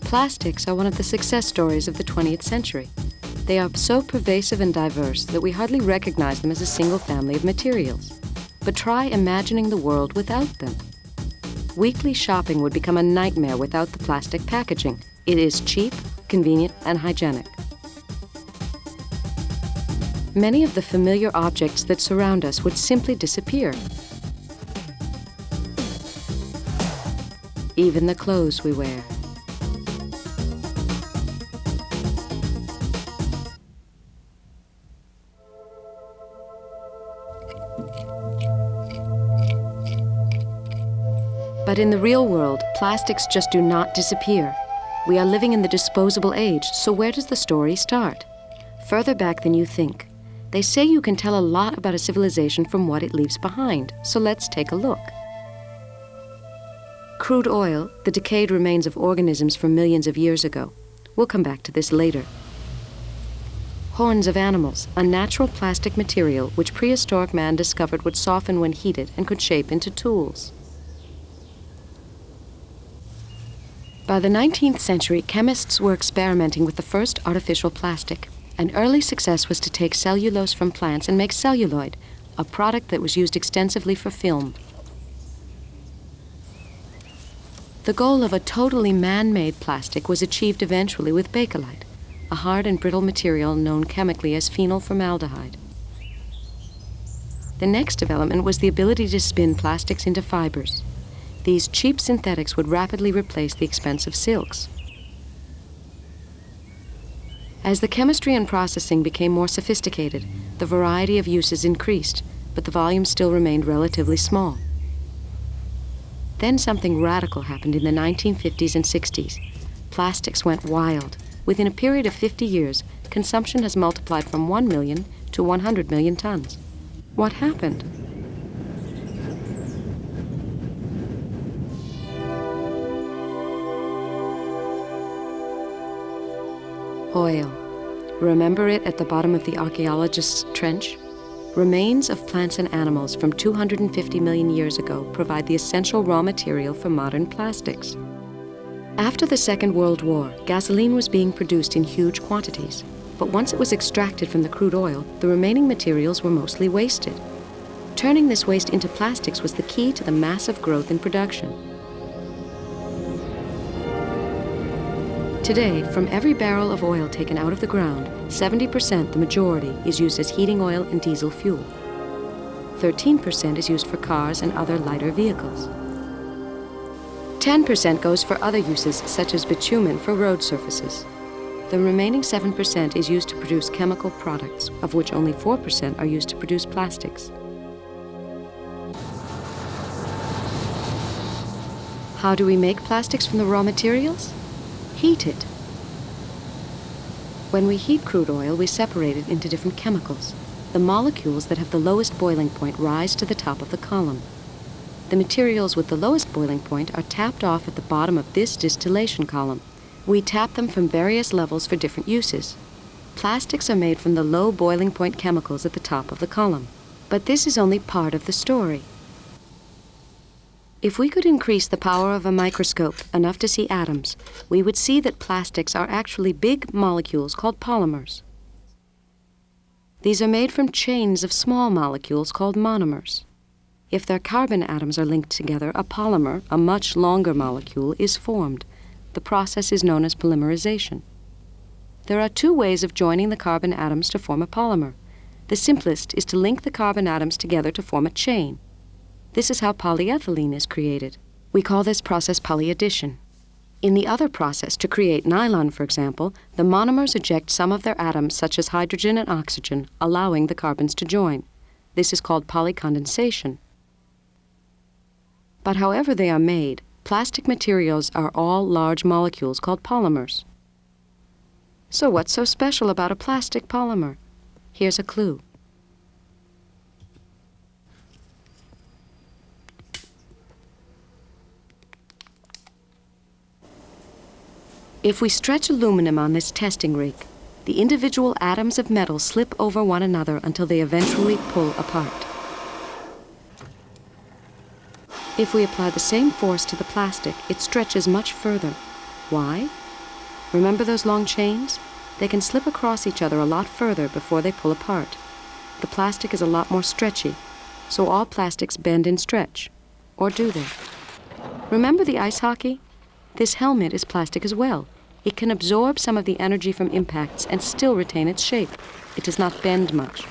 Plastics are one of the success stories of the 20th century. They are so pervasive and diverse that we hardly recognize them as a single family of materials. But try imagining the world without them. Weekly shopping would become a nightmare without the plastic packaging. It is cheap, convenient, and hygienic. Many of the familiar objects that surround us would simply disappear. Even the clothes we wear. But in the real world, plastics just do not disappear. We are living in the disposable age, so where does the story start? Further back than you think. They say you can tell a lot about a civilization from what it leaves behind, so let's take a look. Crude oil, the decayed remains of organisms from millions of years ago. We'll come back to this later. Horns of animals, a natural plastic material which prehistoric man discovered would soften when heated and could shape into tools. By the 19th century, chemists were experimenting with the first artificial plastic. An early success was to take cellulose from plants and make celluloid, a product that was used extensively for film. The goal of a totally man-made plastic was achieved eventually with bakelite, a hard and brittle material known chemically as phenylformaldehyde. The next development was the ability to spin plastics into fibers. These cheap synthetics would rapidly replace the expensive silks. As the chemistry and processing became more sophisticated, the variety of uses increased, but the volume still remained relatively small. Then something radical happened in the 1950s and 60s. Plastics went wild. Within a period of 50 years, consumption has multiplied from 1 million to 100 million tons. What happened? Oil. Remember it at the bottom of the archaeologist's trench? Remains of plants and animals from 250 million years ago provide the essential raw material for modern plastics. After the Second World War, gasoline was being produced in huge quantities. But once it was extracted from the crude oil, the remaining materials were mostly wasted. Turning this waste into plastics was the key to the massive growth in production. Today, from every barrel of oil taken out of the ground, 70%, the majority, is used as heating oil and diesel fuel. 13% is used for cars and other lighter vehicles. 10% goes for other uses, such as bitumen for road surfaces. The remaining 7% is used to produce chemical products, of which only 4% are used to produce plastics. How do we make plastics from the raw materials? Heat it. When we heat crude oil, we separate it into different chemicals. The molecules that have the lowest boiling point rise to the top of the column. The materials with the lowest boiling point are tapped off at the bottom of this distillation column. We tap them from various levels for different uses. Plastics are made from the low boiling point chemicals at the top of the column. But this is only part of the story. If we could increase the power of a microscope enough to see atoms, we would see that plastics are actually big molecules called polymers. These are made from chains of small molecules called monomers. If their carbon atoms are linked together, a polymer, a much longer molecule, is formed. The process is known as polymerization. There are two ways of joining the carbon atoms to form a polymer. The simplest is to link the carbon atoms together to form a chain. This is how polyethylene is created. We call this process polyaddition. In the other process, to create nylon, for example, the monomers eject some of their atoms, such as hydrogen and oxygen, allowing the carbons to join. This is called polycondensation. But however they are made, plastic materials are all large molecules called polymers. So what's so special about a plastic polymer? Here's a clue. If we stretch aluminum on this testing rig, the individual atoms of metal slip over one another until they eventually pull apart. If we apply the same force to the plastic, it stretches much further. Why? Remember those long chains? They can slip across each other a lot further before they pull apart. The plastic is a lot more stretchy, so all plastics bend and stretch. Or do they? Remember the ice hockey? This helmet is plastic as well. It can absorb some of the energy from impacts and still retain its shape. It does not bend much.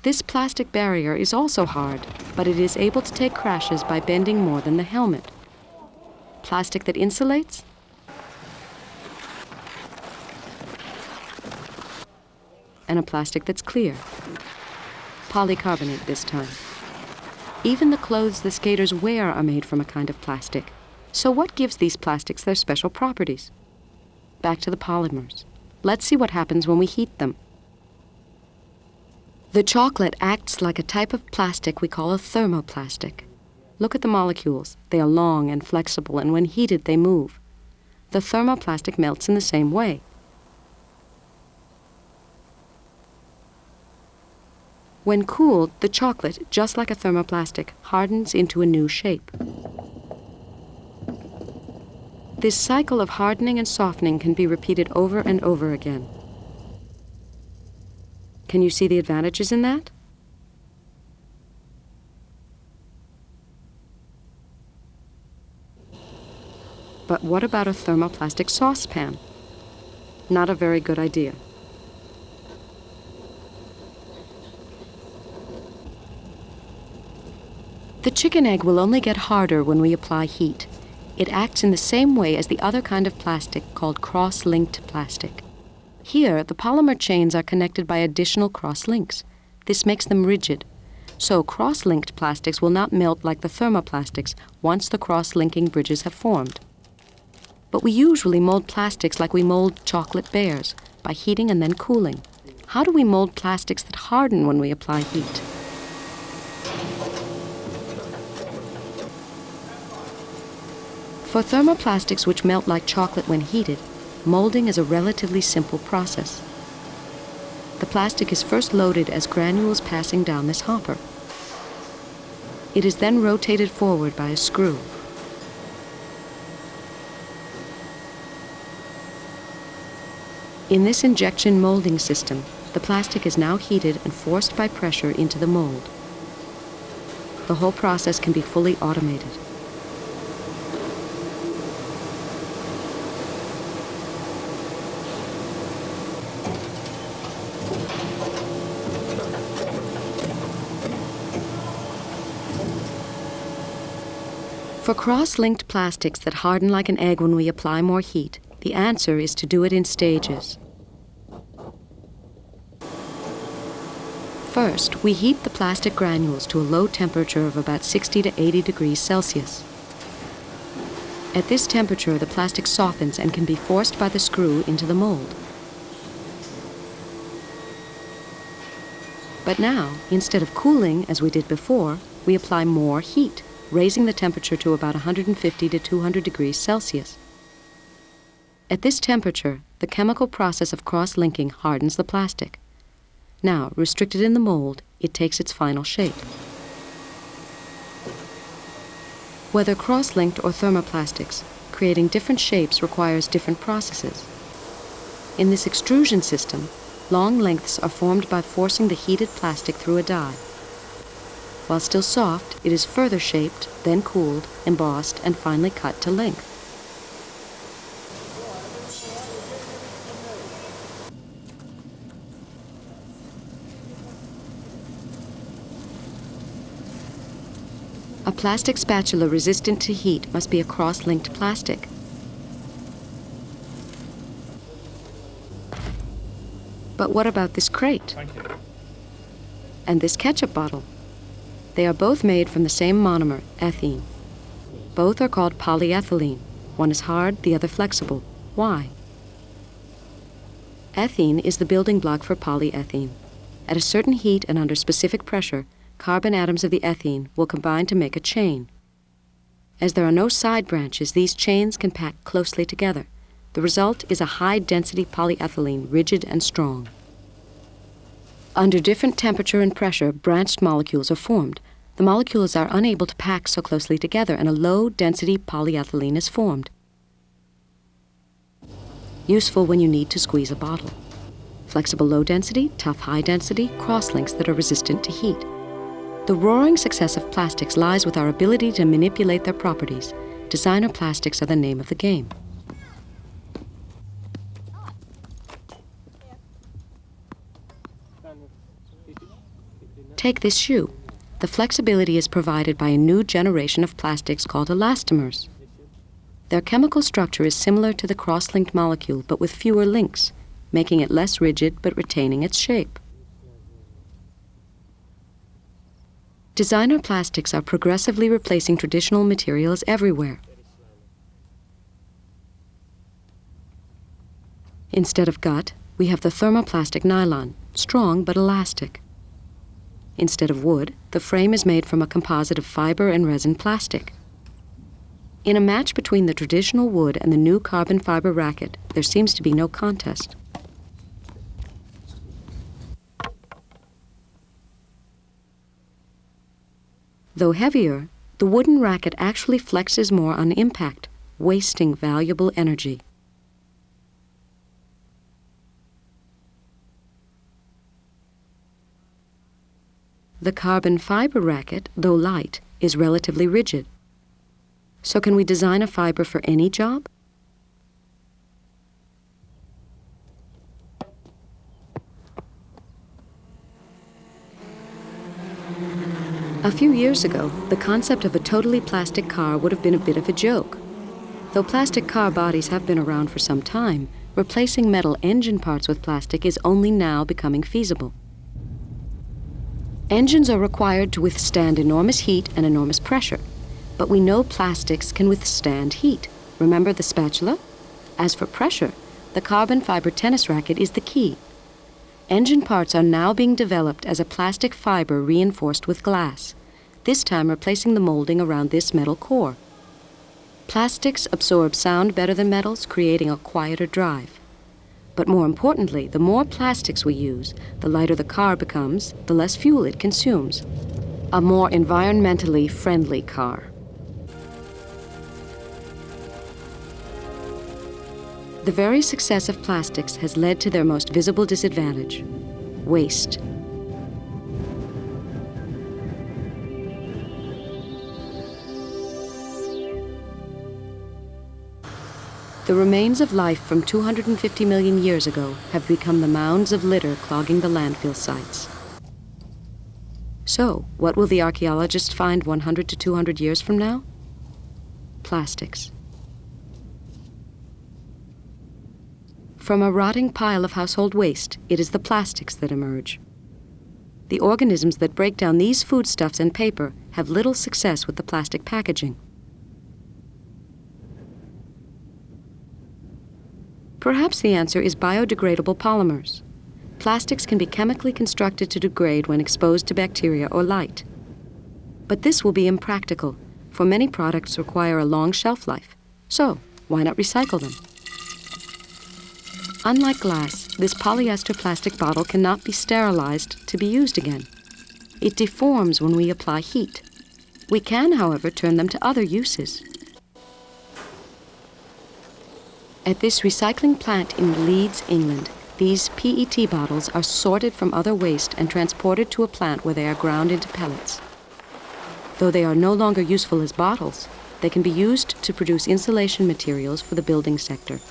This plastic barrier is also hard, but it is able to take crashes by bending more than the helmet. Plastic that insulates? And a plastic that's clear. Polycarbonate this time. Even the clothes the skaters wear are made from a kind of plastic. So what gives these plastics their special properties? Back to the polymers. Let's see what happens when we heat them. The chocolate acts like a type of plastic we call a thermoplastic. Look at the molecules. They are long and flexible, and when heated, they move. The thermoplastic melts in the same way. When cooled, the chocolate, just like a thermoplastic, hardens into a new shape. This cycle of hardening and softening can be repeated over and over again. Can you see the advantages in that? But what about a thermoplastic saucepan? Not a very good idea. The chicken egg will only get harder when we apply heat. It acts in the same way as the other kind of plastic called cross-linked plastic. Here, the polymer chains are connected by additional cross-links. This makes them rigid. So cross-linked plastics will not melt like the thermoplastics once the cross-linking bridges have formed. But we usually mold plastics like we mold chocolate bears, by heating and then cooling. How do we mold plastics that harden when we apply heat? For thermoplastics which melt like chocolate when heated, molding is a relatively simple process. The plastic is first loaded as granules passing down this hopper. It is then rotated forward by a screw. In this injection molding system, the plastic is now heated and forced by pressure into the mold. The whole process can be fully automated. For cross-linked plastics that harden like an egg when we apply more heat, the answer is to do it in stages. First, we heat the plastic granules to a low temperature of about 60 to 80 degrees Celsius. At this temperature, the plastic softens and can be forced by the screw into the mold. But now, instead of cooling, as we did before, we apply more heat, raising the temperature to about 150 to 200 degrees Celsius. At this temperature, the chemical process of cross-linking hardens the plastic. Now, restricted in the mold, it takes its final shape. Whether cross-linked or thermoplastics, creating different shapes requires different processes. In this extrusion system, long lengths are formed by forcing the heated plastic through a die. While still soft, it is further shaped, then cooled, embossed, and finally cut to length. A plastic spatula resistant to heat must be a cross-linked plastic. But what about this crate? Thank you. And this ketchup bottle? They are both made from the same monomer, ethene. Both are called polyethylene. One is hard, the other flexible. Why? Ethene is the building block for polyethylene. At a certain heat and under specific pressure, carbon atoms of the ethene will combine to make a chain. As there are no side branches, these chains can pack closely together. The result is a high-density polyethylene, rigid and strong. Under different temperature and pressure, branched molecules are formed. The molecules are unable to pack so closely together, and a low-density polyethylene is formed. useful when you need to squeeze a bottle. Flexible low density, tough high density, crosslinks that are resistant to heat. The roaring success of plastics lies with our ability to manipulate their properties. Designer plastics are the name of the game. Take this shoe. The flexibility is provided by a new generation of plastics called elastomers. Their chemical structure is similar to the cross-linked molecule, but with fewer links, making it less rigid but retaining its shape. Designer plastics are progressively replacing traditional materials everywhere. Instead of gut, we have the thermoplastic nylon, strong but elastic. Instead of wood, the frame is made from a composite of fiber and resin plastic. In a match between the traditional wood and the new carbon fiber racket, there seems to be no contest. Though heavier, the wooden racket actually flexes more on impact, wasting valuable energy. The carbon fiber racket, though light, is relatively rigid. So can we design a fiber for any job? A few years ago, the concept of a totally plastic car would have been a bit of a joke. Though plastic car bodies have been around for some time, replacing metal engine parts with plastic is only now becoming feasible. Engines are required to withstand enormous heat and enormous pressure, but we know plastics can withstand heat. Remember the spatula? As for pressure, the carbon fiber tennis racket is the key. Engine parts are now being developed as a plastic fiber reinforced with glass, this time replacing the molding around this metal core. Plastics absorb sound better than metals, creating a quieter drive. But more importantly, the more plastics we use, the lighter the car becomes, the less fuel it consumes. A more environmentally friendly car. The very success of plastics has led to their most visible disadvantage: waste. The remains of life from 250 million years ago have become the mounds of litter clogging the landfill sites. So, what will the archaeologists find 100 to 200 years from now? Plastics. From a rotting pile of household waste, it is the plastics that emerge. The organisms that break down these foodstuffs and paper have little success with the plastic packaging. Perhaps the answer is biodegradable polymers. Plastics can be chemically constructed to degrade when exposed to bacteria or light. But this will be impractical, for many products require a long shelf life. So, why not recycle them? Unlike glass, this polyester plastic bottle cannot be sterilized to be used again. It deforms when we apply heat. We can, however, turn them to other uses. At this recycling plant in Leeds, England, these PET bottles are sorted from other waste and transported to a plant where they are ground into pellets. Though they are no longer useful as bottles, they can be used to produce insulation materials for the building sector.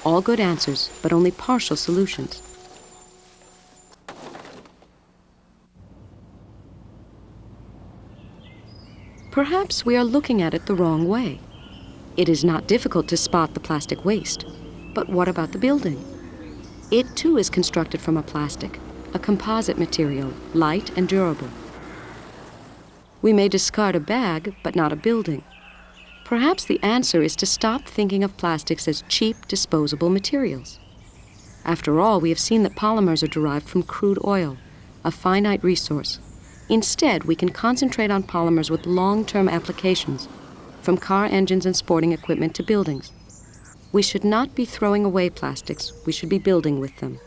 All good answers, but only partial solutions. Perhaps we are looking at it the wrong way. It is not difficult to spot the plastic waste. But what about the building? It too is constructed from a plastic, a composite material, light and durable. We may discard a bag, but not a building. Perhaps the answer is to stop thinking of plastics as cheap, disposable materials. After all, we have seen that polymers are derived from crude oil, a finite resource. Instead, we can concentrate on polymers with long-term applications, from car engines and sporting equipment to buildings. We should not be throwing away plastics, we should be building with them.